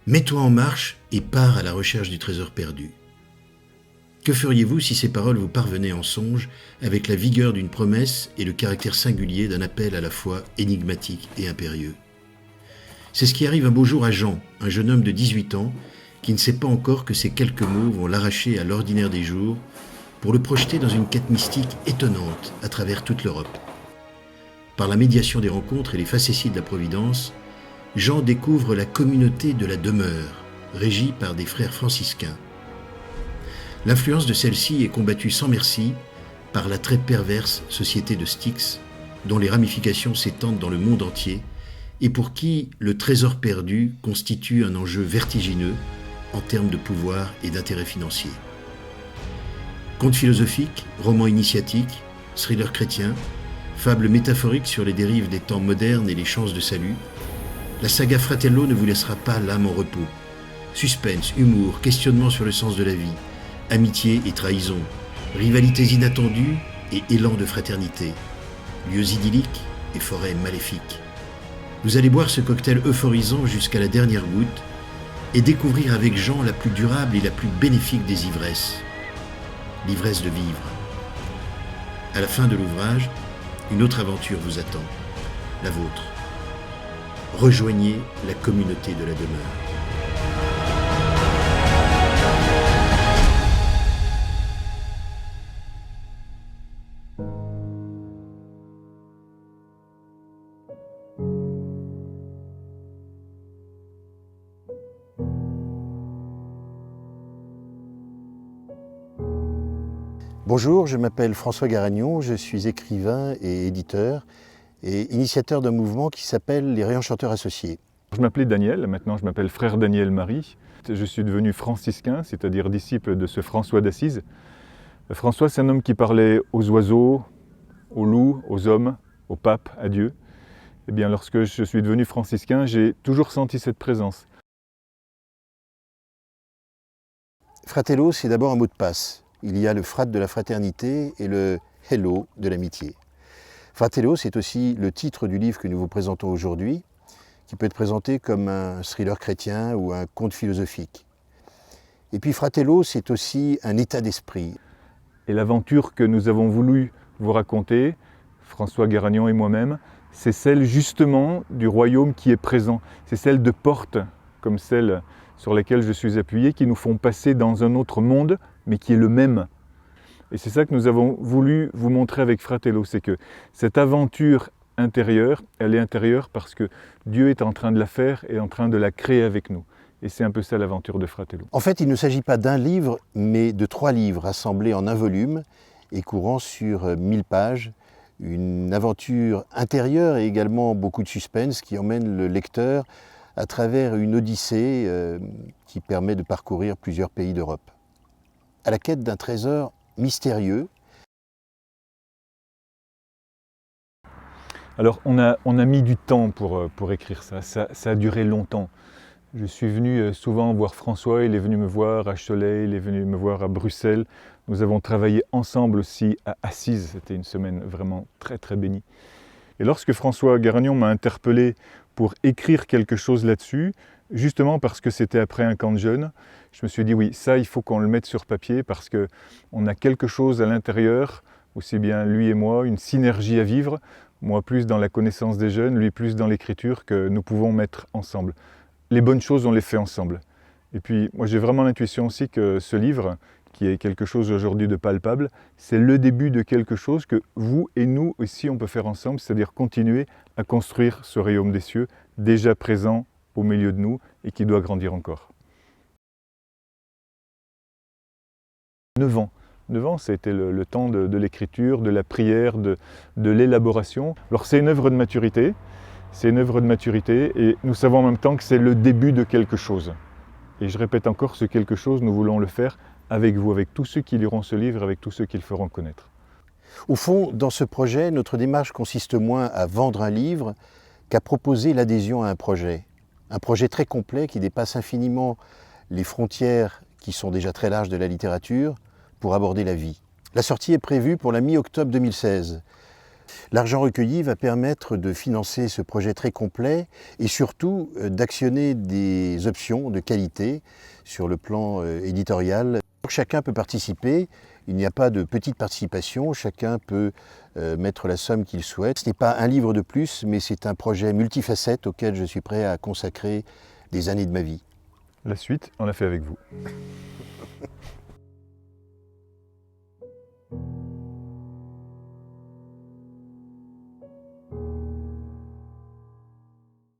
Mets-toi en marche et pars à la recherche du trésor perdu. Que feriez-vous si ces paroles vous parvenaient en songe avec la vigueur d'une promesse et le caractère singulier d'un appel à la fois énigmatique et impérieux? C'est ce qui arrive un beau jour à Jean, un jeune homme de 18 ans, qui ne sait pas encore que ces quelques mots vont l'arracher à l'ordinaire des jours pour le projeter dans une quête mystique étonnante à travers toute l'Europe. Par la médiation des rencontres et les facéties de la Providence, Jean découvre la communauté de la demeure, régie par des frères franciscains. L'influence de celle-ci est combattue sans merci par la très perverse société de Styx, dont les ramifications s'étendent dans le monde entier, et pour qui le trésor perdu constitue un enjeu vertigineux en termes de pouvoir et d'intérêt financier. Contes philosophiques, romans initiatiques, thrillers chrétiens, fables métaphoriques sur les dérives des temps modernes et les chances de salut, la saga Fratello ne vous laissera pas l'âme en repos. Suspense, humour, questionnement sur le sens de la vie, amitié et trahison, rivalités inattendues et élan de fraternité, lieux idylliques et forêts maléfiques. Vous allez boire ce cocktail euphorisant jusqu'à la dernière goutte et découvrir avec Jean la plus durable et la plus bénéfique des ivresses, l'ivresse de vivre. À la fin de l'ouvrage, une autre aventure vous attend, la vôtre. Rejoignez la communauté de la demeure. Bonjour, je m'appelle François Garagnon, je suis écrivain et éditeur et initiateur d'un mouvement qui s'appelle les Réenchanteurs Associés. Je m'appelais Daniel, maintenant je m'appelle Frère Daniel Marie. Je suis devenu franciscain, c'est-à-dire disciple de ce François d'Assise. François, c'est un homme qui parlait aux oiseaux, aux loups, aux hommes, au pape, à Dieu. Eh bien, lorsque je suis devenu franciscain, j'ai toujours senti cette présence. Fratello, c'est d'abord un mot de passe. Il y a le frat de la fraternité et le hello de l'amitié. Fratello, c'est aussi le titre du livre que nous vous présentons aujourd'hui, qui peut être présenté comme un thriller chrétien ou un conte philosophique. Et puis Fratello, c'est aussi un état d'esprit. Et l'aventure que nous avons voulu vous raconter, François Garagnon et moi-même, c'est celle justement du royaume qui est présent. C'est celle de portes, comme celle sur lesquelles je suis appuyé, qui nous font passer dans un autre monde, mais qui est le même. Et c'est ça que nous avons voulu vous montrer avec Fratello, c'est que cette aventure intérieure, elle est intérieure parce que Dieu est en train de la faire et en train de la créer avec nous. Et c'est un peu ça l'aventure de Fratello. En fait, il ne s'agit pas d'un livre, mais de 3 livres rassemblés en un volume et courant sur 1000 pages. Une aventure intérieure et également beaucoup de suspense qui emmène le lecteur à travers une odyssée qui permet de parcourir plusieurs pays d'Europe. À la quête d'un trésor mystérieux. Alors on a mis du temps pour écrire ça. Ça a duré longtemps. Je suis venu souvent voir François, il est venu me voir à Cholet, il est venu me voir à Bruxelles. Nous avons travaillé ensemble aussi à Assise, c'était une semaine vraiment très très bénie. Et lorsque François Garagnon m'a interpellé pour écrire quelque chose là-dessus, justement parce que c'était après un camp de jeunes, je me suis dit oui, ça il faut qu'on le mette sur papier parce qu'on a quelque chose à l'intérieur, aussi bien lui et moi, une synergie à vivre, moi plus dans la connaissance des jeunes, lui plus dans l'écriture que nous pouvons mettre ensemble. Les bonnes choses, on les fait ensemble. Et puis moi j'ai vraiment l'intuition aussi que ce livre, qui est quelque chose aujourd'hui de palpable, c'est le début de quelque chose que vous et nous aussi on peut faire ensemble, c'est-à-dire continuer à construire ce royaume des cieux, déjà présent au milieu de nous et qui doit grandir encore. 9 ans. 9 ans, ça a été le temps de l'écriture, de la prière, de l'élaboration. Alors c'est une œuvre de maturité, et nous savons en même temps que c'est le début de quelque chose. Et je répète encore, ce quelque chose, nous voulons le faire avec vous, avec tous ceux qui liront ce livre, avec tous ceux qui le feront connaître. Au fond, dans ce projet, notre démarche consiste moins à vendre un livre qu'à proposer l'adhésion à un projet très complet qui dépasse infiniment les frontières qui sont déjà très larges de la littérature pour aborder la vie. La sortie est prévue pour la mi-octobre 2016. L'argent recueilli va permettre de financer ce projet très complet et surtout d'actionner des options de qualité sur le plan éditorial. Chacun peut participer, il n'y a pas de petite participation, chacun peut mettre la somme qu'il souhaite. Ce n'est pas un livre de plus, mais c'est un projet multifacette auquel je suis prêt à consacrer des années de ma vie. La suite, on l'a fait avec vous.